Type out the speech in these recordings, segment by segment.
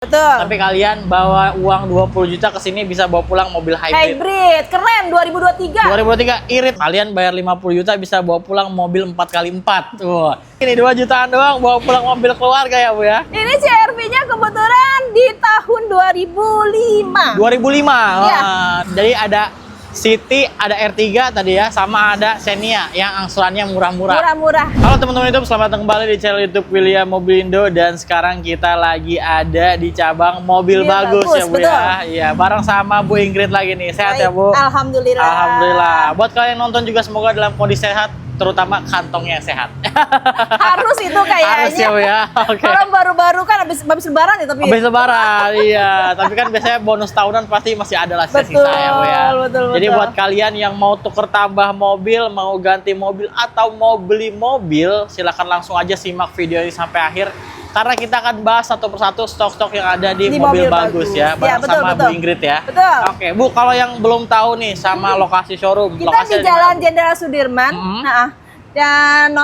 Betul. Tapi kalian bawa uang 20 juta ke sini bisa bawa pulang mobil hybrid. Hybrid, keren 2023. 2023 irit. Kalian bayar 50 juta bisa bawa pulang mobil 4x4. Tuh. Ini 2 jutaan doang bawa pulang mobil keluarga ya, Bu ya. Ini CR-V-nya kebetulan di tahun 2005. 2005. Iya. Jadi ada City, ada R3 tadi ya, sama ada Xenia yang angsurannya murah-murah. Murah-murah. Halo teman-teman YouTube, selamat datang kembali di channel YouTube William Mobilindo, dan sekarang kita lagi ada di cabang mobil bagus ya, Bu betul. ya. Iya, bareng sama Bu Ingrid lagi nih. Sehat ya, Bu? Alhamdulillah. Alhamdulillah. Buat kalian yang nonton juga semoga dalam kondisi sehat, terutama kantongnya sehat. Harus itu kayaknya. Harus ya, Bu ya. Oke. Orang baru-baru kan habis lebaran ya tapi. Habis lebaran, iya. Tapi kan biasanya bonus tahunan pasti masih ada lah sisa-sisa ya, Bu ya. Betul. Jadi buat kalian yang mau tuker tambah mobil, mau ganti mobil, atau mau beli mobil, silakan langsung aja simak video ini sampai akhir. Karena kita akan bahas satu persatu stok-stok yang ada di mobil bagus ya, bareng sama Bu Ingrid ya. Betul. Oke, Bu, kalau yang belum tahu nih sama lokasi showroom. Kita lokasi di Jalan Jenderal Sudirman, dan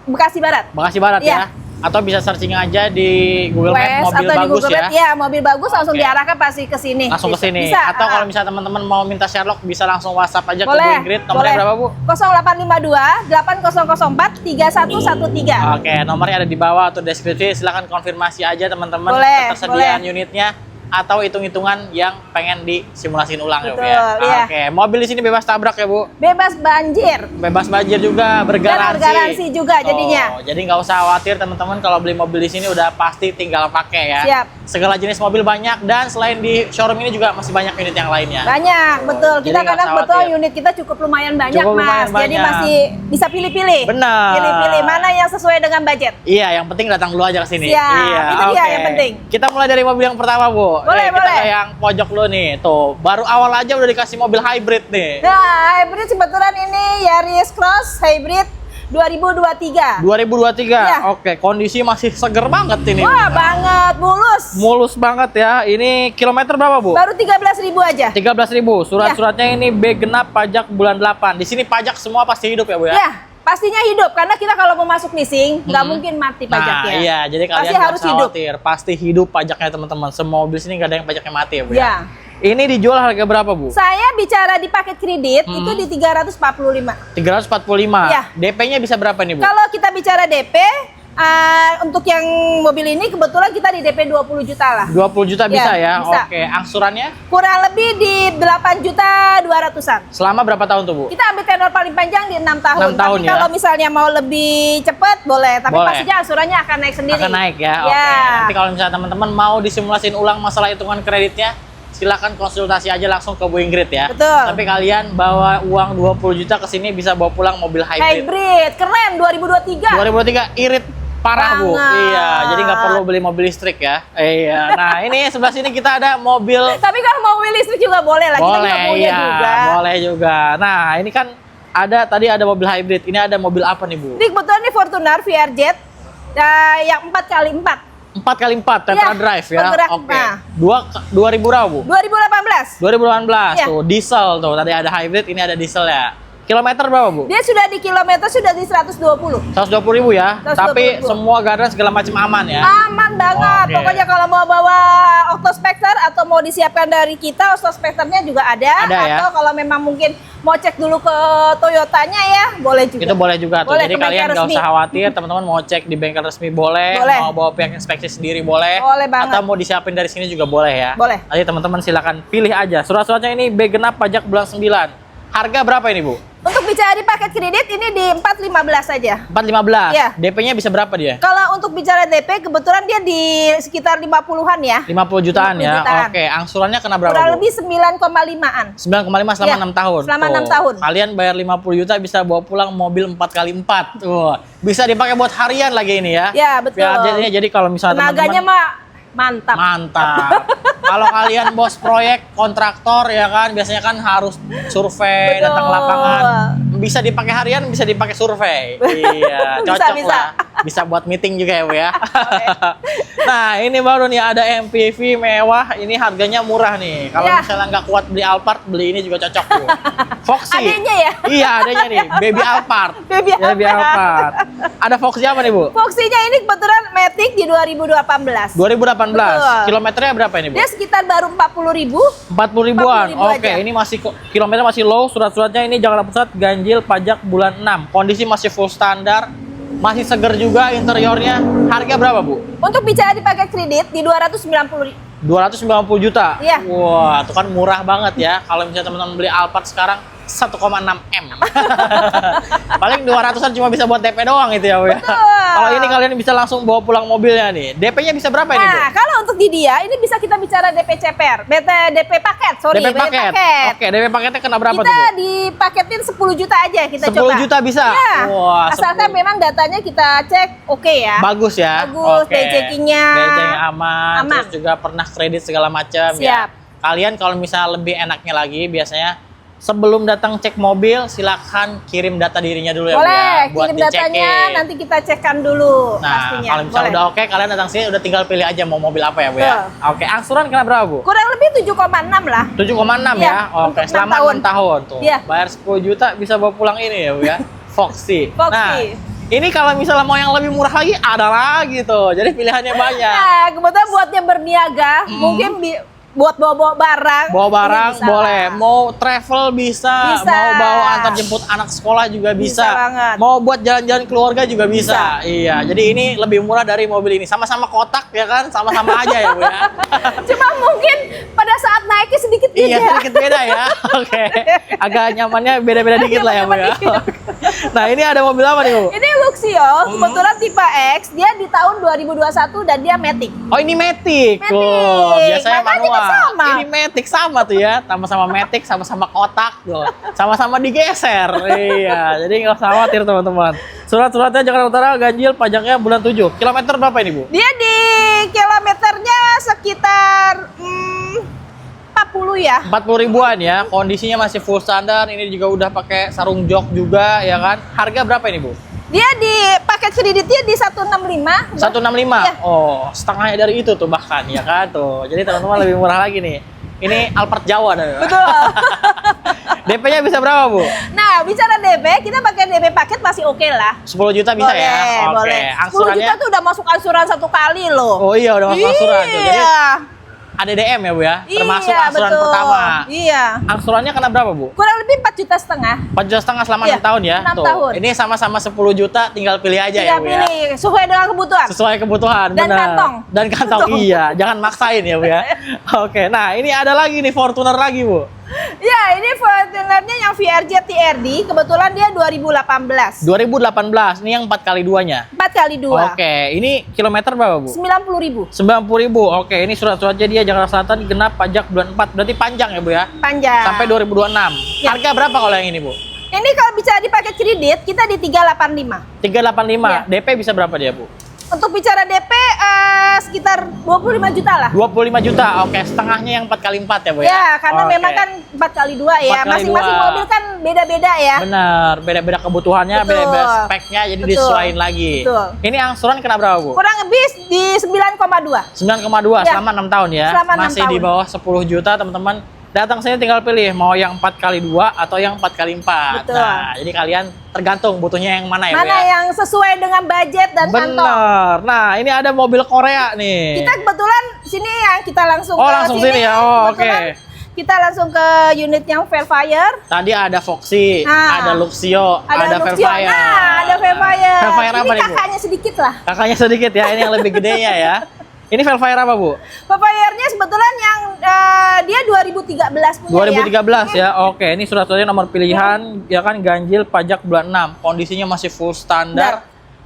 Bekasi Barat. Bekasi Barat Iya. ya. Atau bisa searching aja di Google Maps mobil atau di bagus Google ya. Maps, ya, mobil bagus langsung Oke. diarahkan pasti ke sini. Langsung ke sini. Bisa. Atau kalau misalnya teman-teman mau minta Sherlock bisa langsung WhatsApp aja ke Bu boleh. Ingrid. Nomornya berapa, Bu? 0852 8004 3113. Oke, nomornya ada di bawah atau deskripsi. Silahkan konfirmasi aja teman-teman Boleh, ketersediaan boleh. unitnya atau hitung-hitungan yang pengen disimulasiin ulang ya, Bu Betul, ya. iya. Oke, mobil di sini bebas tabrak ya, Bu. Bebas banjir. Bebas banjir juga, bergaransi. Dan garansi juga jadinya. Jadi nggak usah khawatir teman-teman, kalau beli mobil di sini udah pasti tinggal pakai ya. Siap. Segala jenis mobil banyak, dan selain di showroom ini juga masih banyak unit yang lainnya. Banyak, betul. Jadi Kita nggak kadang usah betul khawatir. unit kita cukup lumayan banyak, Cukup Mas. lumayan Jadi banyak. masih bisa pilih-pilih. Benar. Pilih-pilih mana yang sesuai dengan budget. Iya, yang penting datang dulu aja ke sini. Siap, Iya, itu dia oke. yang penting. Kita mulai dari mobil yang pertama, Bu. Boleh, Kita boleh. ke yang pojok dulu nih. Tuh, baru awal aja udah dikasih mobil hybrid nih. Nah, hybrid kebetulan ini Yaris Cross Hybrid 2023. 2023. Iya. Oke, kondisi masih seger banget ini. Wah, banget, mulus. Mulus banget ya. Ini kilometer berapa, Bu? Baru 13.000 aja. 13.000. Surat-suratnya ini B genap, pajak bulan 8. Di sini pajak semua pasti hidup ya, Bu ya? Ya, pastinya hidup karena kita kalau mau masuk leasing nggak mungkin mati Nah, pajaknya. iya, jadi kalian Pasti nggak harus usah hidup. khawatir. Pasti hidup pajaknya, teman-teman. Semua mobil sini nggak ada yang pajaknya mati ya, Bu Ya. Ini dijual harga berapa, Bu? Saya bicara di paket kredit itu di 345. 345. Iya. DP-nya bisa berapa nih, Bu? Kalau kita bicara DP, untuk yang mobil ini kebetulan kita di DP 20 juta lah. 20 juta bisa Iya, ya? bisa. Oke, angsurannya Kurang lebih di 8 juta 200-an. selama berapa tahun tuh, Bu? Kita ambil tenor paling panjang di 6 tahun. 6 tahun tapi ya? kalau misalnya mau lebih cepat boleh, tapi Boleh. pastinya angsurannya akan naik sendiri. Akan naik ya? Ya. Oke. Nanti kalau misalnya teman-teman mau disimulasiin ulang masalah hitungan kreditnya, silakan konsultasi aja langsung ke Bu Ingrid ya. Betul. Tapi kalian bawa uang 20 juta ke sini bisa bawa pulang mobil hybrid. Hybrid, keren 2023. 2023 irit parah, Bu. Banget. Iya, jadi nggak perlu beli mobil listrik ya. Iya. Nah, ini sebelah sini kita ada mobil. Tapi kalau mau mobil listrik juga boleh lah, kita juga Boleh, punya iya, juga. boleh juga. Nah, ini kan tadi ada mobil hybrid. Ini ada mobil apa nih, Bu? Ini kebetulan ini Fortuner VRZ yang 4x4. 4x4 Tetra Iya, Drive ya. bergerak. Oke. Nah. 2000 berapa, Bu? 2018. 2018 Iya. tuh, diesel tuh. Tadi ada hybrid, ini ada diesel ya. Kilometer berapa, Bu? Dia sudah di kilometer sudah di 120. 120.000 ya. 120.000. Tapi semua gardan segala macam aman ya. Aman banget. Oke. Pokoknya kalau mau bawa Octospecter atau mau disiapkan dari kita, Octospecternya juga ada. Ada ya. Atau kalau memang mungkin mau cek dulu ke Toyotanya ya, boleh juga. Itu boleh juga tuh. Boleh, Jadi ke kalian bengkel nggak resmi. usah khawatir, teman-teman mau cek di bengkel resmi boleh, Boleh. mau bawa pihak inspeksi sendiri boleh. Boleh banget. Atau mau disiapin dari sini juga boleh ya. Boleh. Nanti teman-teman silakan pilih aja. Surat-suratnya ini B genap, pajak bulan 9. Harga berapa ini, Bu? Untuk bicara di paket kredit ini di 415 saja. 415. Iya. DP-nya bisa berapa dia? Kalau untuk bicara DP kebetulan dia di sekitar 50-an ya. 50 jutaan 50 ya. jutaan. Oke, angsurannya kena berapa, Kurang Bu? lebih 9,5-an. 9,5 selama Iya, 6 tahun. selama Tuh. 6 tahun. Kalian bayar 50 juta bisa bawa pulang mobil 4x4. Tuh. Bisa dipakai buat harian lagi ini ya. Ya, betul. Jadi kalau misalnya Tenaganya teman-teman mah mantap. mantap. Kalau kalian bos proyek, kontraktor ya kan, biasanya kan harus survei, Betul. datang ke lapangan. Bisa dipakai harian, bisa dipakai survei. Iya, Bisa, cocok bisa. lah. Bisa buat meeting juga ya, Bu ya. Nah, ini baru nih ada MPV mewah. Ini harganya murah nih. Kalau Ya. misalnya nggak kuat beli Alphard, beli ini juga cocok, Bu. Foxy. Adanya ya? Iya, adanya nih. Baby Alphard. Baby Alphard. Ada Foxy apa nih, Bu? Foxy-nya ini kebetulan Matic di 2018. 2018. Betul. Kilometernya berapa ini, Bu? Dia sekitar baru 40.000. 40 ribuan. 40.000 Oke, aja. ini masih kilometer masih low, surat-suratnya ini Jakarta Pusat, ganjil pajak bulan 6. Kondisi masih full standar, masih seger juga interiornya. Harga berapa, Bu? Untuk bicara di paket kredit di 290.000. 290 juta. Iya. Wah, itu kan murah banget ya. Kalau misalnya teman-teman beli Alphard sekarang 1,6 M. Paling 200-an cuma bisa buat DP doang itu ya, Bu ya. Betul. Kalau ini kalian bisa langsung bawa pulang mobilnya nih. DP-nya bisa berapa ini, Bu? Nah, kalau untuk di dia ini bisa kita bicara DP CPR, DP paket, sorry, DP paket. Oke, DP paketnya kena berapa kita tuh, Bu? dipaketin 10 juta aja kita 10 coba. juta bisa? Ya. Wah, Asalkan 10. memang datanya kita cek oke ya. Bagus ya. Bagus, Oke. BCK-nya. BCK-nya aman, Aman. terus juga pernah kredit segala macam ya. Siap. Kalian kalau misalnya lebih enaknya lagi biasanya sebelum datang cek mobil silakan kirim data dirinya dulu ya, Bu Boleh, ya, buat kirim dicekin. datanya nanti kita cekkan dulu Nah, pastinya. kalau misalnya Boleh. udah oke, kalian datang sini udah tinggal pilih aja mau mobil apa ya, Bu ya. Betul. Oke, angsuran kena berapa, Bu? Kurang lebih 7,6 lah. 7,6 Iya, ya. Oke, untuk 6 selama tahun. 6 tahun tuh. Iya. Bayar 10 juta bisa bawa pulang ini ya, Bu ya. Foxy. Foxy. Nah, ini kalau misalnya mau yang lebih murah lagi ada lagi tuh. Jadi pilihannya banyak. Nah, kebetulan buatnya berniaga, mungkin buat bawa-bawa barang. Bawa barang ini bisa boleh, lah. mau travel bisa, Bisa. mau bawa antar jemput anak sekolah juga bisa, Bisa banget. mau buat jalan-jalan keluarga juga bisa. Iya, jadi ini lebih murah dari mobil ini. Sama-sama kotak ya kan, sama-sama aja ya, Bu ya. Cuma mungkin pada saat naiknya sedikit beda. Iya, sedikit beda ya. Oke, agak nyamannya beda-beda dikit lah ya, Bu ya. Nah, ini ada mobil apa nih, Bu? Ini Luxio, kebetulan tipe X, dia di tahun 2021 dan dia Matic. Oh, ini Matic. Matic. Tuh, biasanya Makanya manual. kan sama. Ini Matic sama tuh ya, sama-sama Matic, sama-sama kotak tuh. Sama-sama digeser. Iya, jadi nggak usah khawatir teman-teman. Surat-suratnya Jakarta Utara, ganjil pajaknya bulan 7. Kilometer berapa ini, Bu? Dia di kilometernya sekitar 40 ya. 40 ribuan ya. Kondisinya masih full standar. Ini juga udah pakai sarung jok juga ya kan. Harga berapa ini, Bu? Dia di paket kreditnya di 165. 165. Iya. Oh, setengahnya dari itu tuh bahkan ya kan tuh. Jadi teman-teman lebih murah lagi nih. Ini Alphard Jawa dah. Betul. DP-nya bisa berapa, Bu? Nah, bicara DP, kita pakai DP paket masih oke lah. 10 juta bisa boleh, ya? Oke. boleh. 10 Angsurannya? juta tuh udah masuk angsuran 1 kali loh. Oh iya, udah masuk angsuran tuh. Jadi Iya. ada DM ya, Bu ya? Termasuk Iya, angsuran betul. pertama. Iya. Angsurannya kena berapa, Bu? Kurang lebih 4,5 juta. 4,5 juta selama Iya, 6 tahun ya? 6 Tuh. tahun. Ini sama-sama 10 juta, tinggal pilih aja ya, Tinggal Bu ya? pilih sesuai dengan kebutuhan. Sesuai kebutuhan, Dan benar. kantong. Dan kantong, Betul. iya. Jangan maksain ya, Bu ya? Oke, nah ini ada lagi nih, Fortuner lagi, Bu. Ya, ini Fortunernya yang VRJ TRD, kebetulan dia 2018. 2018, ini yang 4x2-nya. 4x2. Oke, ini kilometer berapa, Bu? 90.000. 90.000. Oke, ini surat-suratnya dia Jakarta Selatan genap pajak bulan 4. Berarti panjang ya, Bu ya? Panjang. Sampai 2026. Ya. Harga berapa kalau yang ini, Bu? Ini kalau bicara di paket kredit, kita di 385. 385. Ya. DP bisa berapa dia, Bu? Untuk bicara DP sekitar 25 juta lah. 25 juta. Oke, setengahnya yang 4x4 ya, Bu ya? Ya, karena Oke. memang kan 4x2 ya. 4x2. Masing-masing mobil kan beda-beda ya. Benar, beda-beda kebutuhannya, Betul. beda-beda speknya, jadi Betul. disesuaiin lagi. Betul. Ini angsuran kena berapa, Bu? Kurang lebih di 9,2. 9,2 Ya. selama 6 tahun ya. Selama 6 Masih di tahun. bawah 10 juta, teman-teman. Datang sini tinggal pilih mau yang 4x2 atau yang 4x4. Betul. Nah, jadi kalian tergantung butuhnya yang mana ya, Bu Mana ya? yang sesuai dengan budget dan kantong. Bener. Nah, ini ada mobil Korea nih. Kita kebetulan sini yang kita langsung Oh, ke langsung sini ya? Oh, Kebetulan oke. Kita langsung ke unit yang Velfire. Tadi ada Foxy, Nah, ada Luxio, ada Luxio. Velfire. Nah, ada Velfire. Velfire apa Ini nih, Bu? kakaknya sedikit lah. Kakaknya sedikit ya, ini yang lebih gedenya ya. Ini Velfire apa, Bu? Velfire-nya sebetulnya yang dia 2013 punya 2013 ya. ya. Oke, ini surat-suratnya nomor pilihan ya kan ganjil pajak bulan 6. Kondisinya masih full standar.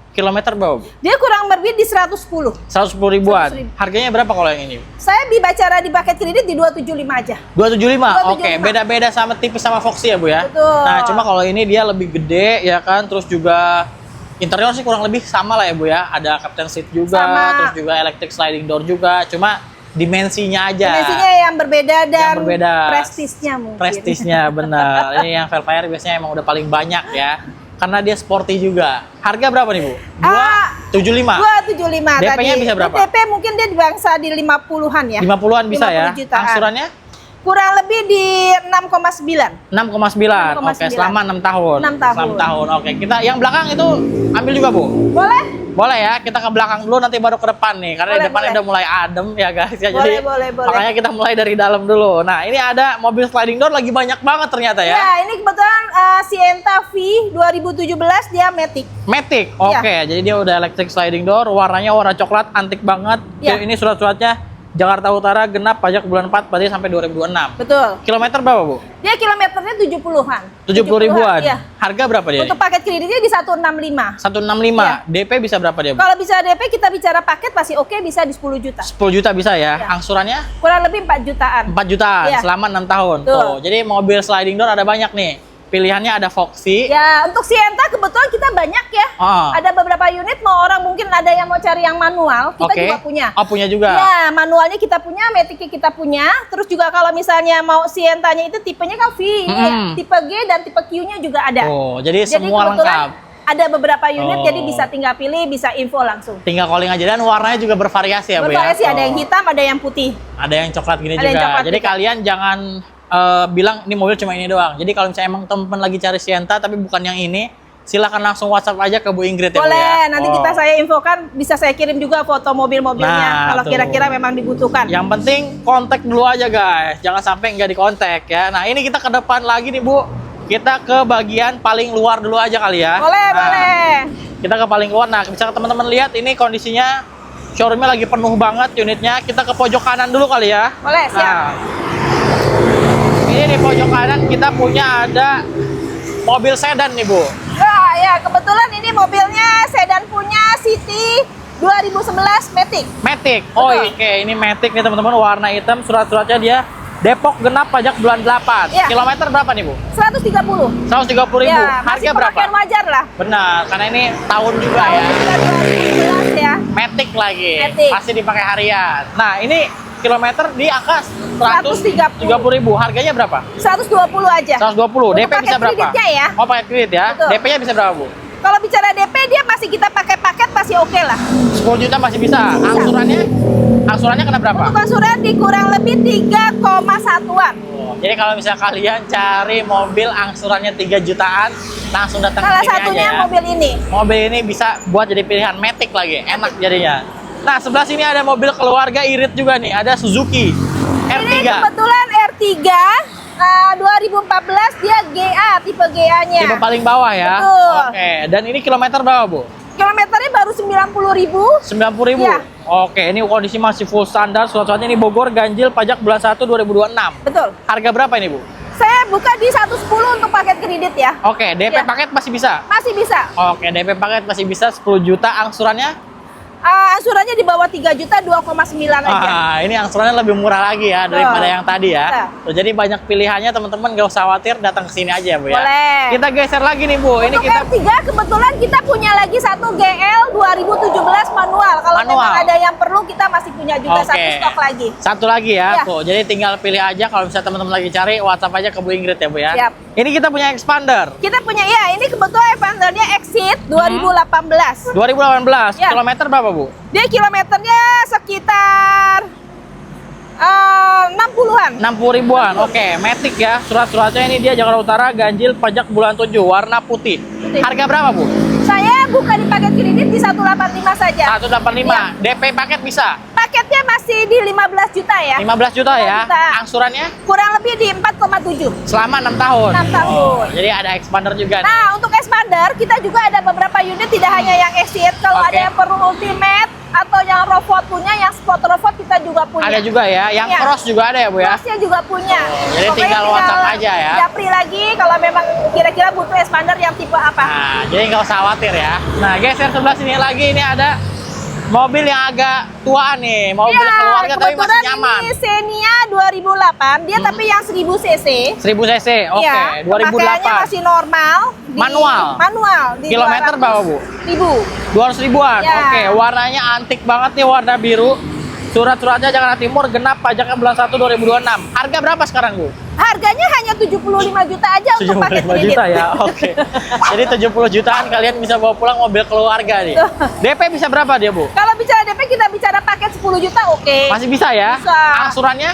Kilometer berapa, Bu? Dia kurang lebih di 110. 110 ribuan. 110.000. Harganya berapa kalau yang ini? Saya dibacara di paket kredit di 275 aja. 275. Oke, 275. beda-beda sama tipis sama Foxy ya, Bu ya. Betul. Nah, cuma kalau ini dia lebih gede ya kan, terus juga interior sih kurang lebih sama lah ya, Bu ya. Ada captain seat juga, Sama. terus juga electric sliding door juga. Cuma dimensinya aja. Dimensinya yang berbeda dan berbeda. prestisnya mungkin. Prestisnya benar. Ini yang Velfire biasanya emang udah paling banyak ya. Karena dia sporty juga. Harga berapa nih, Bu? 275. 275 tadi. DP-nya bisa berapa? DP mungkin dia di bangsa di 50-an ya. 50-an bisa ya. 50 jutaan. Angsurannya? Kurang lebih di 6,9. 6,9. Oke, selama 6 tahun. 6 tahun. 6 tahun. Oke, kita yang belakang itu ambil juga, Bu. Boleh? Boleh ya, kita ke belakang dulu nanti baru ke depan nih. Karena Boleh, di depannya boleh. udah mulai adem ya guys ya. Boleh, Jadi boleh. makanya kita mulai dari dalam dulu. Nah, ini ada mobil sliding door lagi banyak banget ternyata ya. Ya, ini kebetulan Sienta V 2017 dia Matic. Matic. Oke, jadi dia udah electric sliding door, warnanya warna coklat, antik banget. Ya. Ini surat-suratnya Jakarta Utara genap pajak bulan 4 berarti sampai 2026. Betul. Kilometer berapa, Bu? Dia kilometernya 70-an. 70 ribuan. Iya. Harga berapa dia? Untuk paket kreditnya di 165. 165. Iya. DP bisa berapa dia, Bu? Kalau bisa DP kita bicara paket pasti oke, bisa di 10 juta. 10 juta bisa ya. Iya. Angsurannya Kurang lebih 4 jutaan. 4 jutaan Iya. selama 6 tahun. Betul. Tuh, jadi mobil sliding door ada banyak nih. Pilihannya ada Foxy. Ya, untuk Sienta kebetulan kita banyak ya. Ah. Ada beberapa unit, mau orang mungkin ada yang mau cari yang manual, kita Oke. juga punya. Oh, punya juga. Ya, manualnya kita punya, Matic-nya kita punya. Terus juga kalau misalnya mau Sientanya itu tipenya kan V, ini ya. Tipe G dan tipe Q-nya juga ada. Oh, jadi semua kebetulan lengkap. ada beberapa unit, Oh. jadi bisa tinggal pilih, bisa info langsung. Tinggal calling aja dan warnanya juga bervariasi ya, Bu ya. Bervariasi, ada yang Oh. hitam, ada yang putih. Ada yang coklat gini Ada yang juga. coklat Jadi juga. kalian jangan bilang ini mobil cuma ini doang. Jadi kalau misalnya emang temen lagi cari Sienta tapi bukan yang ini, silakan langsung WhatsApp aja ke Bu Ingrid ya, Bu Boleh, ya. nanti Oh. kita saya infokan, bisa saya kirim juga foto mobil-mobilnya Nah, kalau tuh. kira-kira memang dibutuhkan. Yang penting kontak dulu aja guys, jangan sampai nggak dikontak ya. Nah ini kita ke depan lagi nih Bu, kita ke bagian paling luar dulu aja kali ya. Boleh, Nah, boleh. Kita ke paling luar. Nah bisa teman-teman lihat ini kondisinya showroomnya lagi penuh banget unitnya. Kita ke pojok kanan dulu kali ya. Boleh, siap. Nah, ini di pojok kanan kita punya ada mobil sedan nih Bu. Ya, kebetulan ini mobilnya sedan punya City 2011 Matic. Matic. Oh Betul. oke, ini Matic nih teman-teman, warna hitam, surat-suratnya dia Depok genap pajak bulan 8. Iya. Kilometer berapa nih, Bu? 130. 130 ribu. Ya, Harga masih berapa? pemakaian wajar lah. Benar, karena ini tahun juga Tahun ya. juga 2011 ya. Matic lagi. Matic. Pasti dipakai harian. Nah, ini kilometer di angka 130 ribu. Harganya berapa? 120 aja. 120. Untuk DP bisa paket berapa? kreditnya ya. Oh, pakai kredit ya. Betul. DP-nya bisa berapa, Bu? Kalau bicara DP dia masih kita pakai paket pasti oke lah. 10 juta masih bisa. Angsurannya? Angsurannya kena berapa? Untuk angsuran di kurang lebih 3,1-an. Jadi kalau misalnya kalian cari mobil angsurannya 3 jutaan, langsung datang Salah ke sini satunya aja ya. mobil ini. Mobil ini bisa buat jadi pilihan Matic lagi, enak jadinya. Nah, sebelah sini ada mobil keluarga irit juga nih, ada Suzuki R3. Ini kebetulan R3 2014 dia GA, tipe GA-nya. Tipe paling bawah ya. Betul. Oke, dan ini kilometer berapa, Bu? Kilometernya baru 90.000. 90.000. Iya. Oke, ini kondisi masih full standar, surat-suratnya ini Bogor, ganjil, pajak bulan 1 2026. Betul. Harga berapa ini, Bu? Saya buka di 110 untuk paket kredit ya. Oke, DP Iya. paket masih bisa. Masih bisa. Oke, DP paket masih bisa 10 juta, angsurannya? Angsurannya di bawah 3 juta 2,9 aja. Ini angsurannya lebih murah lagi ya daripada yang tadi ya. Betul. Tuh, jadi banyak pilihannya teman-teman, gak usah khawatir, datang ke sini aja ya, Bu ya. Boleh. Kita geser lagi nih, Bu. Ini Untuk kita R3 kebetulan kita punya lagi satu GL 2017 manual. Kalau Manual. memang ada yang perlu kita masih punya juga Oke. satu stok lagi. satu lagi ya. Iya. Tuh, jadi tinggal pilih aja kalau misalnya teman-teman lagi cari, WhatsApp aja ke Bu Ingrid ya, Bu ya. Siap. Ini kita punya expander Kita punya ya, ini kebetulan Expandernya Exit 2018. 2018. Iya. Kilometer berapa, Bu? Dia kilometernya sekitar 60-an. 60 ribuan. Oke, Matic ya. Surat-suratnya ini dia Jakarta Utara, ganjil, pajak bulan 7, warna putih. Putih. Harga berapa, Bu? Saya buka di paket kredit di 185 saja. 185. Iya. DP paket bisa. Paketnya masih di 15 juta ya. 15 juta ya. 15 juta. Angsurannya Kurang lebih di 4,7. selama 6 tahun. 6 tahun. Jadi ada expander juga nih. Nah, untuk Expander kita juga ada beberapa unit, tidak hanya yang Exit. Kalau Oke. ada yang perlu Ultimate atau yang Road punya, yang Sport Road kita juga punya. Ada juga ya. Yang Iya. cross juga ada ya, Bu ya. Crossnya juga punya. jadi Pokoknya tinggal WhatsApp aja ya. Japri lagi kalau memang kira-kira butuh Expander yang tipe apa. Nah, jadi nggak usah khawatir ya. Nah, geser sebelah sini lagi, ini ada mobil yang agak tua nih, mobil Iya, keluarga tapi masih kebetulan nyaman. ini Xenia 2008, dia tapi yang 1000 cc. 1000 cc, oke, Iya, 2008. pemakaiannya masih normal. Manual? Manual. Di Kilometer berapa, Bu? 1000. 200 ribuan, Iya. oke. Warnanya antik banget nih, warna biru. Surat-suratnya Jakarta Timur, genap, pajaknya bulan 1 2026. Harga berapa sekarang, Bu? Harganya hanya 75 juta aja untuk paket 75 kredit. juta ya, oke. Jadi 70 jutaan kalian bisa bawa pulang mobil keluarga nih. DP bisa berapa dia, Bu? Kalau bicara DP kita bicara paket 10 juta oke. Masih bisa ya? Bisa. Angsurannya?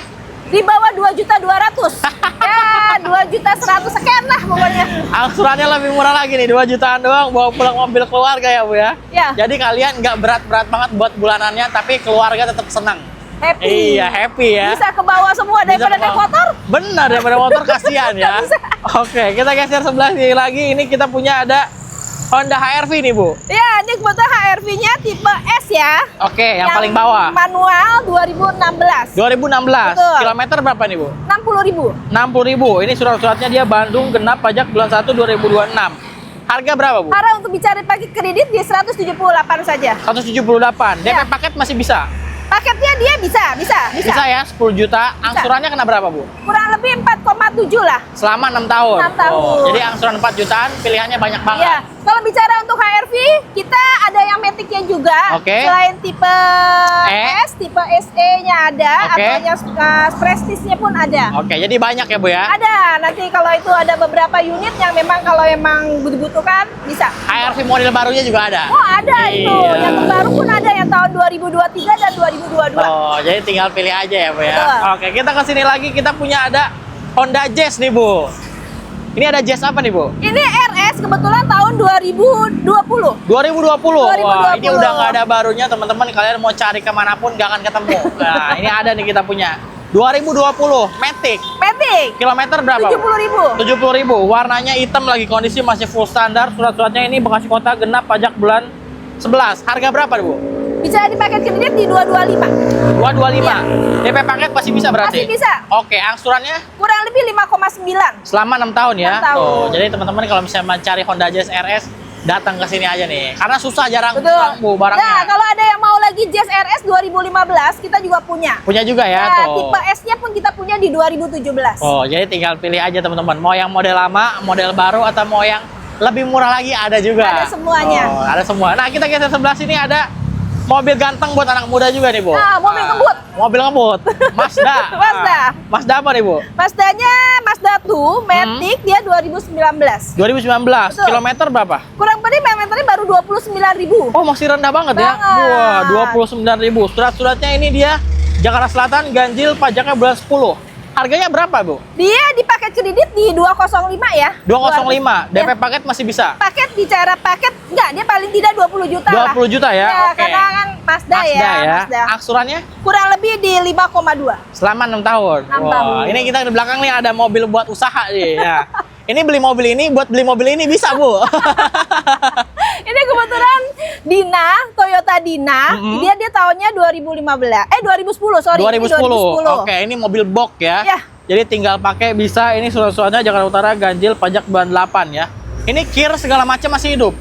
Di bawah 2.200.000. Ya, 2.100.000 sekian lah pokoknya. Angsurannya lebih murah lagi nih, 2 jutaan doang bawa pulang mobil keluarga ya Bu ya. Ya. Jadi kalian nggak berat-berat banget buat bulanannya, tapi keluarga tetap senang. Happy. Iya, happy ya. Bisa ke bawah semua daripada naik motor. Benar, daripada motor kasihan ya. Bisa. Oke, kita geser sebelah sini lagi. Ini kita punya ada Honda HR-V nih Bu. Ya, ini kebetulan HR-V-nya tipe S ya. Oke, yang paling bawah. Manual 2016. 2016. Betul. Kilometer berapa nih Bu? 60.000. 60.000. Ini surat-suratnya dia Bandung genap pajak bulan 1 2026. Harga berapa Bu? Harga untuk bicara paket kredit di 178 saja. 178. DP Ya. paket masih bisa. Paketnya dia bisa. Bisa ya, 10 juta. Angsurannya kena berapa Bu? Kurang lebih 4,7 lah. Selama 6 tahun. 6 tahun. Oh, jadi angsuran 4 jutaan, pilihannya banyak banget. Ya, kalau bicara untuk HR-V, kita ada yang Matic-nya juga. Oke. Selain tipe S, tipe SE-nya ada, Oke. atau yang Prestige-nya pun ada. Oke, jadi banyak ya Bu ya. Ada, nanti kalau itu ada beberapa unit yang memang kalau emang dibutuhkan, bisa. HR-V model barunya juga ada. Oh, ada itu. Iya. Yang terbaru pun ada yang tahun 2023 dan 2022. Oh, jadi tinggal pilih aja ya Bu ya. Betul. Oke, kita ke sini lagi, kita punya ada Honda Jazz nih Bu. Ini ada Jazz apa nih Bu? Ini RS kebetulan tahun 2020. 2020. Wah, 2020. ini udah nggak ada barunya teman-teman. Kalian mau cari kemanapun gak akan ketemu. Nah, ini ada nih kita punya. 2020 Matic. Matic. Kilometer berapa? 70.000. 70.000. Warnanya hitam lagi, kondisi masih full standar. Surat-suratnya ini Bekasi Kota, genap pajak bulan 11. Harga berapa Bu? Bisa di paket kredit di 225. 225. DP paket masih bisa berarti? Masih bisa. Oke, angsurannya Kurang lebih 5,9. selama 6 tahun ya. 6 tahun. Tuh, jadi teman-teman kalau misalnya mencari Honda Jazz RS, datang ke sini aja nih. Karena susah, jarang Betul. Bu barangnya. Nah, kalau ada yang mau lagi Jazz RS 2015, kita juga punya. Punya juga ya Nah, tuh. tipe S-nya pun kita punya di 2017. Oh, jadi tinggal pilih aja teman-teman. Mau yang model lama, model baru, atau mau yang lebih murah lagi ada juga. Ada semuanya. Oh, ada semua. Nah, kita geser sebelah sini ada mobil ganteng buat anak muda juga nih Bu. Nah, mobil ngebut. Mobil ngebut. Mazda. Mazda. Mazda apa nih Bu? Mazdanya Mazda 2 Matic dia 2019. 2019. Betul. Kilometer berapa? Kurang lebih kilometernya baru 29.000. Oh, masih rendah banget ya. Banget. Wah, 29.000. Surat-suratnya ini dia Jakarta Selatan, ganjil pajaknya bulan 10. Harganya berapa, Bu? Dia di paket kredit di 205 ya. 205. DP Ya. paket masih bisa. Paket bicara paket enggak, dia paling tidak 20 juta lah. 20 juta ya? Ya, Oke. karena kan Mazda ya. Mazda. Angsurannya Kurang lebih di 5,2. selama 6 tahun. 6 Wah, tahun. ini kita di belakang nih ada mobil buat usaha nih. Ya. Ini beli mobil ini buat beli mobil ini bisa, Bu. Ini kebetulan Dina, Toyota Dina. Dia tahunnya 2010, sorry. ini 2010. Oke, ini mobil box ya. Ya. Jadi tinggal pakai bisa. Ini surat-suratnya Jakarta Utara, ganjil pajak bulan 8 ya. Ini kir segala macam masih hidup.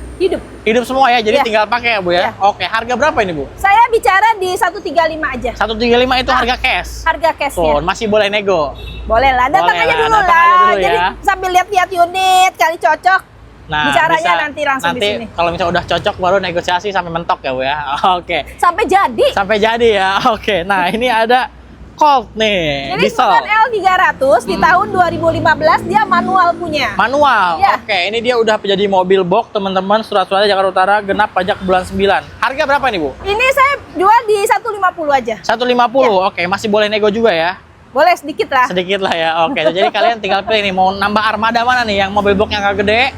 Hidup semua ya. Jadi Ya. tinggal pakai ya, Bu ya. Ya. Oke, harga berapa ini, Bu? Saya bicara di 135 aja. 135 itu harga cash. Harga cashnya. Tuh, masih boleh nego. Boleh lah, datang Boleh aja lah, dulu datang lah. aja dulu Jadi ya. sambil lihat-lihat unit, kali cocok. Nah, Bicaranya bisa. nanti langsung di Nanti sini. kalau misalnya udah cocok baru negosiasi sampai mentok ya, Bu ya. Oke. Sampai jadi. Sampai jadi ya. Oke. Nah, ini ada Colt nih, Ini diesel. bukan L300 di tahun 2015 dia manual punya. Manual. Ya. Oke, ini dia udah menjadi mobil box, teman-teman. Surat-suratnya Jakarta Utara, genap pajak bulan 9. Harga berapa nih, Bu? Ini saya jual di 150 aja. 150. Oke, masih boleh nego juga ya. Boleh sedikit lah. Sedikit lah ya. Oke, jadi kalian tinggal pilih nih mau nambah armada mana nih, yang mobil box yang agak gede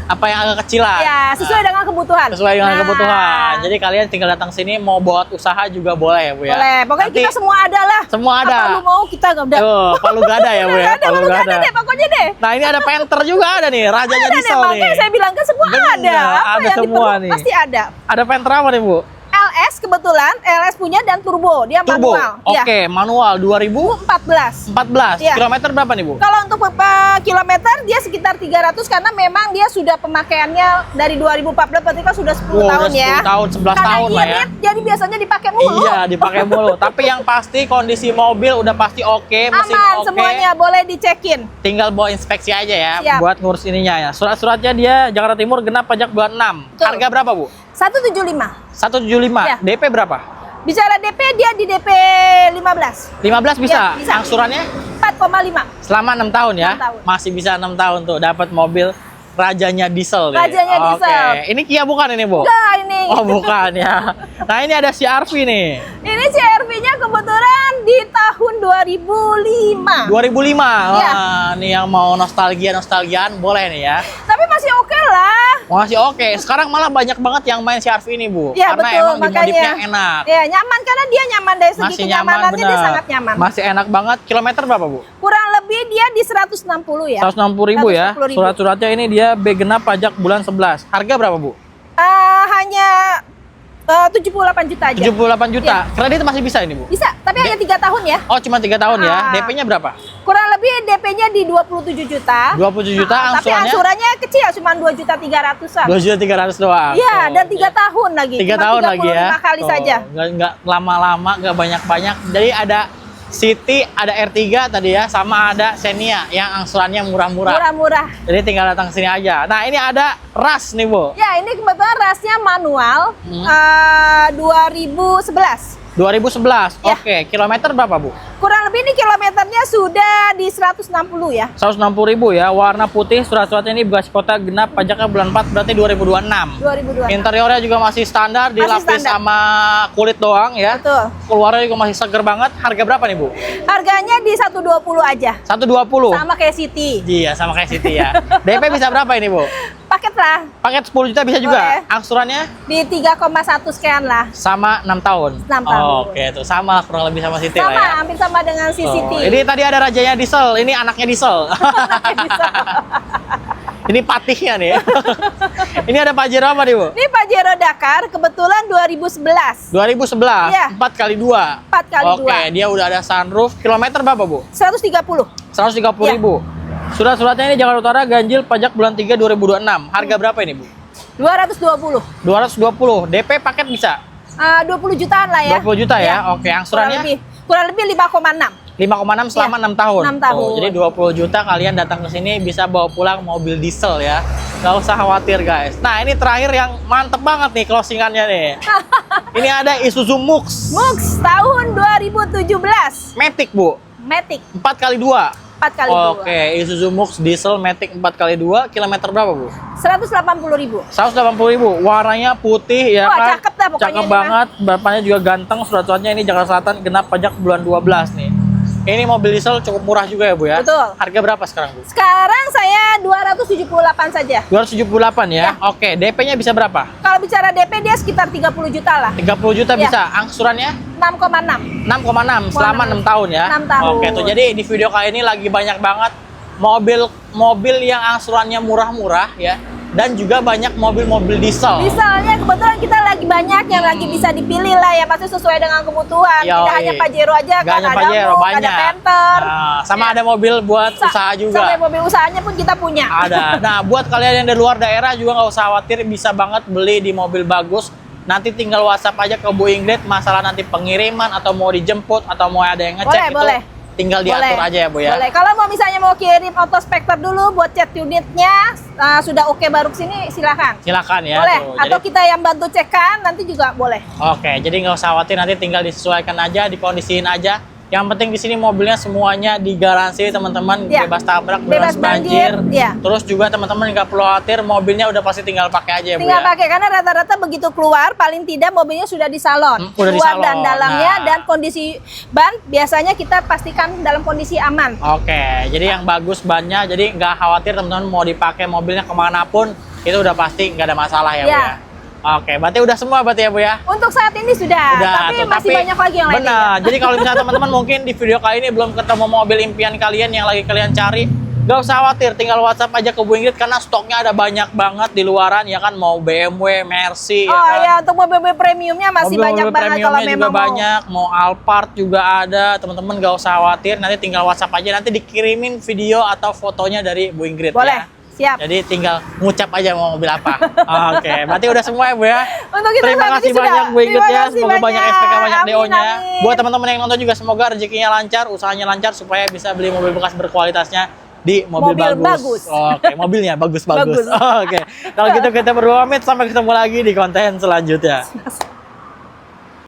apa yang agak kecilan. Ya, sesuai dengan kebutuhan. Sesuai dengan Nah, kebutuhan. Jadi kalian tinggal datang sini mau buat usaha juga boleh ya, Bu ya. boleh. Pokoknya Nanti kita semua ada lah. semua ada. Apa lu mau kita nggak udah. Tuh, Palu Gada ya, Bu ya. Palu gak ada deh, pokoknya deh. Nah, ini ada Panther juga ada nih, rajanya Ada deh, diesel nih. makanya saya bilang kan semua Bener, ada. Apa ada yang semua diperlu nih. pasti ada. Ada Panther apa nih, Bu? LS kebetulan, LS punya dan turbo, dia Turbo. manual. Oke, manual 2014. 14. Iya. Kilometer berapa nih, Bu? Kalau untuk kilometer dia sekitar 300 karena memang dia sudah pemakaiannya dari 2014 berarti kan sudah 10 Wah, tahun udah ya. 10 tahun, 11 Karena tahun lah ya. irit, jadi biasanya dipakai mulu. Iya, dipakai mulu. Tapi yang pasti kondisi mobil udah pasti oke, mesin Aman oke. semuanya, boleh dicekin. Tinggal bawa inspeksi aja ya, Siap. buat ngurus ininya ya. Surat-suratnya dia Jakarta Timur, genap pajak bulan 6. Betul. Harga berapa, Bu? 175. 175. Ya. DP berapa? Bicara DP dia di DP 15. 15 bisa. Ya, bisa. Angsurannya 4,5. selama 6 tahun ya. 6 tahun. Masih bisa 6 tahun tuh dapat mobil rajanya diesel nih. Rajanya Oke. diesel. Ini Kia bukan ini, Bu? Enggak ini. Oh, bukan ya. Nah, ini ada CR-V nih. Ini CR-V-nya kebetulan di tahun 2005. 2005. Iya. Wah, nih yang mau nostalgiaan boleh nih ya. Tapi masih oke lah. Masih oke. Sekarang malah banyak banget yang main CR-V ini, Bu. Ya, Karena betul, emang dimodifnya makanya. enak. Ya, nyaman karena dia nyaman dari segi Masih nyaman, kenyamanannya dia bener. sangat nyaman. Masih enak banget. Kilometer berapa, Bu? Kurang lebih dia di 160 ya. 160.000 ya. 160.000. Surat-suratnya ini dia B genap pajak bulan 11. Harga berapa, Bu? Hanya 78 juta aja. 78 juta. Iya. Kredit masih bisa ini, Bu? Bisa, tapi hanya 3 tahun ya. Oh, cuma 3 tahun ya. Ah. DP-nya berapa? Kurang lebih DP-nya di 27 juta. 27 juta, Tapi angsurannya? angsurannya kecil, cuma 2.300.000-an. 2.300.000 doang. Iya, Oh, dan oke. 3 tahun lagi. 3 Cuma tahun lagi ya. 35 kali saja. Nggak lama-lama, nggak banyak-banyak. Jadi ada City, ada R3 tadi ya, sama ada Xenia yang angsurannya murah-murah. Murah-murah. Jadi tinggal datang ke sini aja. Nah, ini ada RAS nih, Bu. Ya, ini kebetulan rasnya manual 2011. 2011. Ya. Oke, kilometer berapa, Bu? Kurang lebih ini kilometernya sudah di 160 ya. 160.000 ya, warna putih, surat-suratnya ini Bekasi Kota genap, pajaknya bulan 4 berarti 2026. 2002. Interiornya juga masih standar, Masih dilapis standar. sama kulit doang ya. Betul. Keluarnya juga masih seger banget. Harga berapa nih, Bu? Harganya di 120 aja. 120. Sama kayak City. Iya, sama kayak City ya. DP bisa berapa ini, Bu? Paket lah Paket 10 juta bisa juga. Boleh. Angsurannya di 3,1 sekian lah. sama 6 tahun. 6 tahun. Oke, tuh sama lah kurang lebih sama City lah Sama, ya. hampir sama dengan si Tuh, City. ini tadi ada rajanya diesel, ini anaknya diesel. Ini patihnya nih. Ini ada Pajero apa nih, Bu? Ini Pajero Dakar, kebetulan 2011. 2011, Iya. 4x2. 4x2. Oke, dia udah ada sunroof. Kilometer berapa, Bu? 130. 130.000. Surat-suratnya ini Jakarta Utara, ganjil pajak bulan 3 2026. Harga berapa ini, Bu? 220. 220. DP paket bisa? 20 jutaan lah ya. 20 juta ya. Iya. Oke, angsurannya Kurang lebih 5,6. 5,6 selama Iya, 6 tahun. 6 tahun. Tuh, jadi 20 juta kalian datang ke sini bisa bawa pulang mobil diesel ya. Nggak usah khawatir, guys. Nah, ini terakhir yang mantep banget nih closingannya nih. Ini ada Isuzu Mux. Mux tahun 2017. Matic, Bu. Matic 4x2. 4x2. Oke, Isuzu Mux diesel Matic 4x2. Kilometer berapa, Bu? 180.000. 180.000. Warnanya putih ya Wah, kan? cakep dah pokoknya Cakep ini mah. banget. Bapaknya juga ganteng. Surat-suratnya ini Jakarta Selatan genap pajak bulan 12 nih. Ini mobil diesel cukup murah juga ya, Bu ya? Betul. Harga berapa sekarang, Bu? Sekarang saya 278 saja. 278 ya? Ya. Oke, DP-nya bisa berapa? Kalau bicara DP dia sekitar 30 juta lah. 30 juta Ya. bisa. Angsurannya 6,6. 6,6 selama 6 tahun ya. 6 tahun. Oke, tuh jadi di video kali ini lagi banyak banget mobil yang angsurannya murah-murah ya. Dan juga banyak mobil-mobil diesel. Misalnya kebetulan kita lagi banyak yang lagi bisa dipilih lah ya, pasti sesuai dengan kebutuhan. Yoi. Tidak hanya Pajero aja, Nggak kan hanya ada Pajero, Mux, banyak. ada Panther. Nah, sama ada mobil buat usaha juga. Sampai mobil usahanya pun kita punya. Ada. Nah, buat kalian yang dari luar daerah juga nggak usah khawatir, bisa banget beli di mobil bagus. Nanti tinggal WhatsApp aja ke Bu Ingrid, masalah nanti pengiriman atau mau dijemput atau mau ada yang ngecek Boleh, boleh. tinggal diatur Boleh. aja ya, Bu ya. Boleh. Kalau mau misalnya mau kirim auto spector dulu buat cat unitnya, sudah oke baru kesini silahkan. Silakan ya. Boleh. Tuh. Atau Jadi, kita yang bantu cekkan nanti juga boleh. oke, jadi nggak usah khawatir, nanti tinggal disesuaikan aja, dikondisiin aja. Yang penting di sini mobilnya semuanya digaransi teman-teman, Ya. bebas tabrak, Bebas banjir, ya. Terus juga teman-teman nggak perlu khawatir, mobilnya udah pasti tinggal pakai aja ya, Bu Tinggal ya. pakai karena rata-rata begitu keluar paling tidak mobilnya sudah di salon. Udah di Luar salon. dan dalamnya Nah. dan kondisi ban biasanya kita pastikan dalam kondisi aman. Oke, jadi yang bagus bannya, jadi nggak khawatir teman-teman mau dipakai mobilnya kemanapun, itu udah pasti nggak ada masalah ya, Bu Ya. ya. Oke, berarti udah semua berarti ya, Bu ya. Untuk saat ini sudah, tapi tuh, masih banyak lagi yang lainnya. benar. Jadi kalau misalnya teman-teman mungkin di video kali ini belum ketemu mobil impian kalian yang lagi kalian cari, gak usah khawatir, tinggal WhatsApp aja ke Bu Ingrid karena stoknya ada banyak banget di luaran ya kan, mau BMW, Mercy Oh ya kan. ya, untuk mobil-mobil premiumnya masih banyak Mobil-mobil banget kalau premiumnya memang juga mau. banyak, mau Alphard juga ada, teman-teman gak usah khawatir, nanti tinggal WhatsApp aja, nanti dikirimin video atau fotonya dari Bu Ingrid Boleh, ya. siap. Jadi tinggal ngucap aja mau mobil apa. Oke, berarti udah semua ya, Bu ya. Untuk kita Terima saat kasih ini sudah. banyak Bu Ingrid Terima ya. kasih Semoga banyak SPK, banyak Amin, DO-nya. amin. Buat teman-teman yang nonton juga semoga rezekinya lancar, usahanya lancar supaya bisa beli mobil bekas berkualitasnya di mobil bagus. bagus. Oke, mobilnya bagus-bagus. Bagus. Oke. Kalau gitu kita berdua pamit, sampai ketemu lagi di konten selanjutnya.